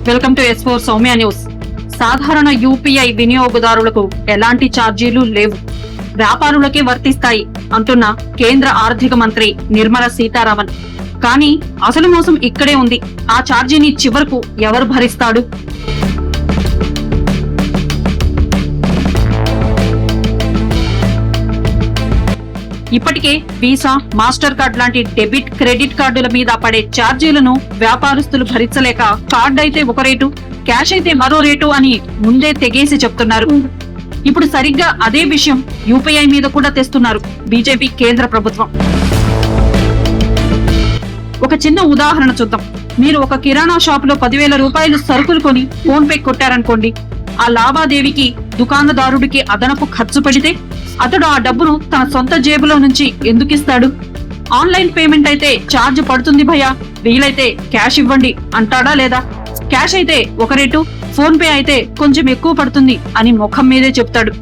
Welcome to S4 Soumya news. సాధారణ UPI వినియోగదారులకు ఎలాంటి ఛార్జీలు లేవు, వ్యాపారులకే వర్తిస్తాయి అంటున్న కేంద్ర ఆర్థిక మంత్రి నిర్మలా సీతారామన్. కానీ అసలు మోసం ఇక్కడే ఉంది. ఆ ఛార్జీని చివరకు ఎవరు భరిస్తాడు? ఇప్పటికే వీసా, మాస్టర్ కార్డ్ లాంటి డెబిట్, క్రెడిట్ కార్డుల మీద పడే ఛార్జీలను వ్యాపారస్తులు భరించలేక కార్డ్ అయితే ఒక రేటు, క్యాష్ అయితే మరో రేటు అని ముందే తెగేసి చెప్తున్నారు. ఇప్పుడు సరిగ్గా అదే విషయం యూపీఐ మీద కూడా తెస్తున్నారు బీజేపీ కేంద్ర ప్రభుత్వం. ఒక చిన్న ఉదాహరణ చూద్దాం. మీరు ఒక కిరాణా షాప్ లో 10,000 రూపాయలు సరుకులు కొని ఫోన్ పే కొట్టారనుకోండి. ఆ లావాదేవీకి దుకాణదారుడికి అదనపు ఖర్చు పడితే అతడు ఆ డబ్బును తన సొంత జేబులో నుంచి ఎందుకు ఇస్తాడు? ఆన్లైన్ పేమెంట్ అయితే ఛార్జ్ పడుతుంది భయ్యా, వీలైతే క్యాష్ ఇవ్వండి అంటాడా లేదా? క్యాష్ అయితే ఒక రేటు, ఫోన్ పే అయితే కొంచెం ఎక్కువ పడుతుంది అని ముఖం మీదే చెప్తాడు.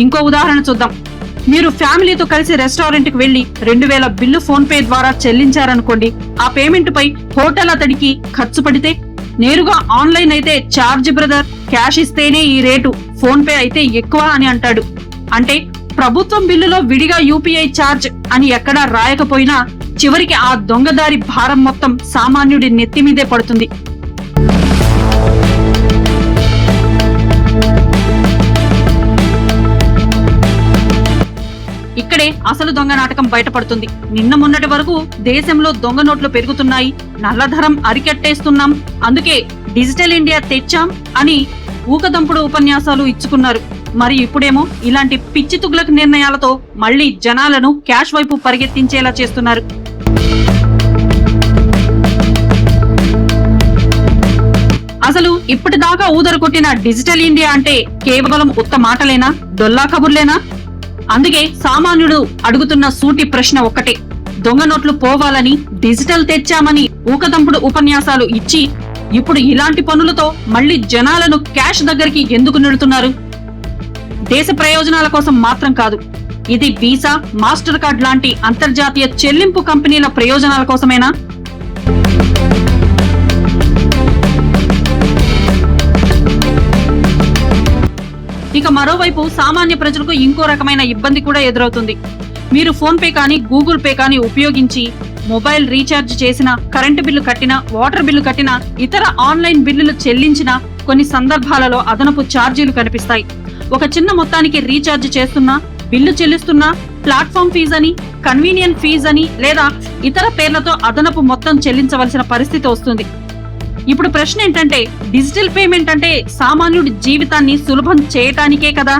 ఇంకో ఉదాహరణ చూద్దాం. మీరు ఫ్యామిలీతో కలిసి రెస్టారెంట్ కి వెళ్లి 2,000 బిల్లు ఫోన్ పే ద్వారా చెల్లించారనుకోండి. ఆ పేమెంట్ పై హోటల్ అతడికి ఖర్చు పడితే నేరుగా ఆన్లైన్ అయితే ఛార్జ్ బ్రదర్, క్యాష్ ఇస్తేనే ఈ రేటు, ఫోన్ పే అయితే ఎక్కువ అని అంటాడు. అంటే ప్రభుత్వం బిల్లులో విడిగా యూపీఐ ఛార్జ్ అని ఎక్కడా రాయకపోయినా చివరికి ఆ దొంగదారి భారం మొత్తం సామాన్యుడి నెత్తి మీదే పడుతుంది. ఇక్కడే అసలు దొంగ నాటకం బయటపడుతుంది. నిన్న మొన్నటి వరకు దేశంలో దొంగ నోట్లు పెరుగుతున్నాయి, నల్లధరం అరికట్టేస్తున్నాం, అందుకే డిజిటల్ ఇండియా తెచ్చాం అని ఊకదంపుడు ఉపన్యాసాలు ఇచ్చుకున్నారు. మరి ఇప్పుడేమో ఇలాంటి పిచ్చి తుగ్లక్ నిర్ణయాలతో మళ్లీ జనాలను క్యాష్ వైపు పరిగెత్తించేలా చేస్తున్నారు. అసలు ఇప్పటిదాకా ఊదరు కొట్టిన డిజిటల్ ఇండియా అంటే కేవలం ఉత్త మాటలేనా, డొల్లా కబుర్లేనా? అందుకే సామాన్యుడు అడుగుతున్న సూటి ప్రశ్న ఒక్కటే: దొంగ నోట్లు పోవాలని డిజిటల్ తెచ్చామని ఊకదంపుడు ఉపన్యాసాలు ఇచ్చి ఇప్పుడు ఇలాంటి పనులతో మళ్లీ జనాలను క్యాష్ దగ్గరికి ఎందుకు నెడుతున్నారు? దేశ ప్రయోజనాల కోసం మాత్రం కాదు, ఇది వీసా, మాస్టర్ కార్డ్ లాంటి అంతర్జాతీయ చెల్లింపు కంపెనీల ప్రయోజనాల కోసమేనా? ఇక మరోవైపు సామాన్య ప్రజలకు ఇంకో రకమైన ఇబ్బంది కూడా ఎదురవుతుంది. మీరు ఫోన్ పే కానీ, గూగుల్ పే కానీ ఉపయోగించి మొబైల్ రీఛార్జ్ చేసినా, కరెంటు బిల్లు కట్టినా, వాటర్ బిల్లు కట్టినా, ఇతర ఆన్లైన్ బిల్లులు చెల్లించినా కొన్ని సందర్భాలలో అదనపు ఛార్జీలు కనిపిస్తాయి. ఒక చిన్న మొత్తానికి రీఛార్జ్ చేస్తున్నా, బిల్లు చెల్లిస్తున్నా ప్లాట్ఫామ్ ఫీజు అని, కన్వీనియన్స్ ఫీజు అని లేదా ఇతర పేర్లతో అదనపు మొత్తం చెల్లించవలసిన పరిస్థితి వస్తుంది. ఇప్పుడు ప్రశ్న ఏంటంటే, డిజిటల్ పేమెంట్ అంటే సామాన్యుడి జీవితాన్ని సులభం చేయటానికే కదా.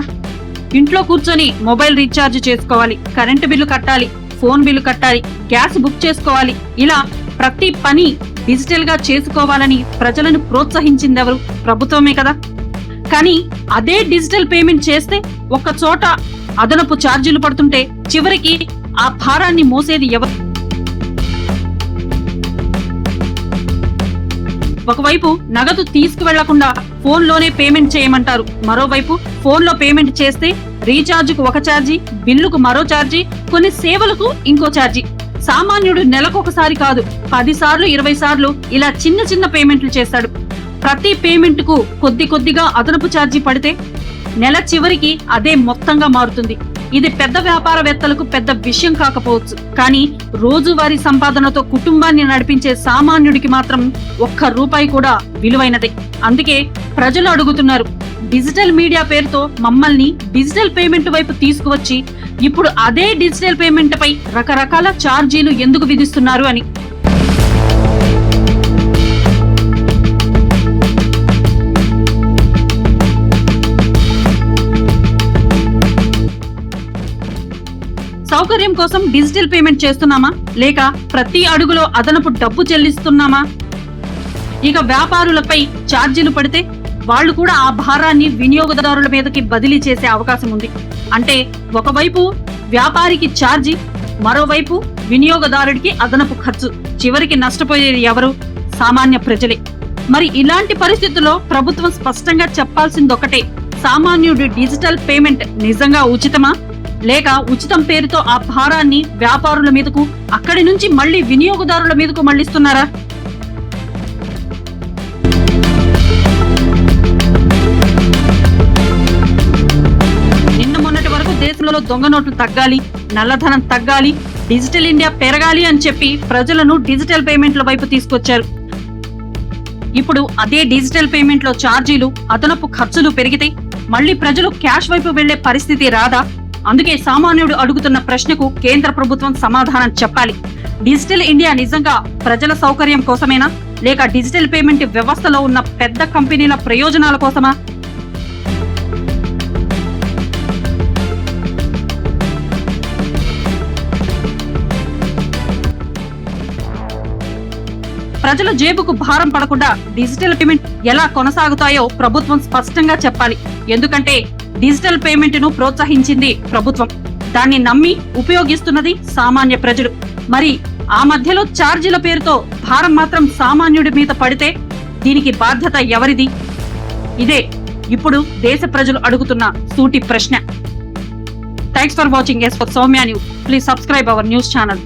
ఇంట్లో కూర్చొని మొబైల్ రీఛార్జ్ చేసుకోవాలి, కరెంటు బిల్లు కట్టాలి, ఫోన్ బిల్లు కట్టాలి, గ్యాస్ బుక్ చేసుకోవాలి, ఇలా ప్రతి పని డిజిటల్ గా చేసుకోవాలని ప్రజలను ప్రోత్సహించిందెవరు? ప్రభుత్వమే కదా. కానీ అదే డిజిటల్ పేమెంట్ చేస్తే ఒక్క చోట అదనపు ఛార్జీలు పడుతుంటే చివరికి ఆ భారాన్ని మోసేది ఎవరు? ఒకవైపు నగదు తీసుకువెళ్లకుండా ఫోన్ లోనే పేమెంట్ చేయమంటారు, మరోవైపు ఫోన్ లో పేమెంట్ చేస్తే రీఛార్జ్ కు ఒక ఛార్జీ, బిల్లుకు మరో ఛార్జీ, కొన్ని సేవలకు ఇంకో ఛార్జీ. సామాన్యుడు నెలకొకసారి కాదు 10 సార్లు 20 సార్లు ఇలా చిన్న చిన్న పేమెంట్లు చేస్తాడు. ప్రతి పేమెంట్ కు కొద్దిగా అదనపు ఛార్జీ పడితే నెల చివరికి అదే మొత్తంగా మారుతుంది. ఇది పెద్ద వ్యాపారవేత్తలకు పెద్ద విషయం కాకపోవచ్చు, కానీ రోజువారీ సంపాదనతో కుటుంబాన్ని నడిపించే సామాన్యుడికి మాత్రం ఒక్క రూపాయి కూడా విలువైనదే. అందుకే ప్రజలు అడుగుతున్నారు, డిజిటల్ మీడియా పేరుతో మమ్మల్ని డిజిటల్ పేమెంట్ వైపు తీసుకువచ్చి ఇప్పుడు అదే డిజిటల్ పేమెంట్ పై రకరకాల ఛార్జీలు ఎందుకు విధిస్తున్నారు అని. సౌకర్యం కోసం డిజిటల్ పేమెంట్ చేస్తున్నామా, లేక ప్రతి అడుగులో అదనపు డబ్బు చెల్లిస్తున్నామా? ఇక వ్యాపారులపై ఛార్జీలు పడితే వాళ్ళు కూడా ఆ భారాన్ని వినియోగదారుల మీదకి బదిలీ చేసే అవకాశం ఉంది. అంటే ఒకవైపు వ్యాపారికి ఛార్జీ, మరోవైపు వినియోగదారుడికి అదనపు ఖర్చు. చివరికి నష్టపోయేది ఎవరు? సామాన్య ప్రజలే. మరి ఇలాంటి పరిస్థితుల్లో ప్రభుత్వం స్పష్టంగా చెప్పాల్సిందొకటే: సామాన్యుడి డిజిటల్ పేమెంట్ నిజంగా ఉచితమా, లేక ఉచితం పేరుతో ఆ భారాన్ని వ్యాపారుల మీదకు, అక్కడి నుంచి మళ్లీ వినియోగదారుల మీదకు మళ్లిస్తున్నారా? నిన్న మొన్నటి వరకు దేశంలో దొంగ నోట్లు తగ్గాలి, నల్లధనం తగ్గాలి, డిజిటల్ ఇండియా పెరగాలి అని చెప్పి ప్రజలను డిజిటల్ పేమెంట్ల వైపు తీసుకొచ్చారు. ఇప్పుడు అదే డిజిటల్ పేమెంట్ లో ఛార్జీలు, అదనపు ఖర్చులు పెరిగితే మళ్లీ ప్రజలు క్యాష్ వైపు వెళ్లే పరిస్థితి రాదా? అందుకే సామాన్యుడు అడుగుతున్న ప్రశ్నకు కేంద్ర ప్రభుత్వం సమాధానం చెప్పాలి. డిజిటల్ ఇండియా నిజంగా ప్రజల సౌకర్యం కోసమేనా, లేక డిజిటల్ పేమెంట్ వ్యవస్థలో ఉన్న పెద్ద కంపెనీల ప్రయోజనాల కోసమా? ప్రజల జేబుకు భారం పడకుండా డిజిటల్ పేమెంట్ ఎలా కొనసాగుతాయో ప్రభుత్వం స్పష్టంగా చెప్పాలి. ఎందుకంటే డిజిటల్ పేమెంట్ ను ప్రోత్సహించింది ప్రభుత్వం, దాన్ని నమ్మి ఉపయోగిస్తున్నది సామాన్య ప్రజలు. మరి ఆ మధ్యలో ఛార్జీల పేరుతో భారం మాత్రం సామాన్యుడి మీద పడితే దీనికి బాధ్యత ఎవరిది? ఇదే ఇప్పుడు దేశ ప్రజలు అడుగుతున్న సూటి ప్రశ్న. Thanks for watching. Yes for Soumya news. Please subscribe our news channel.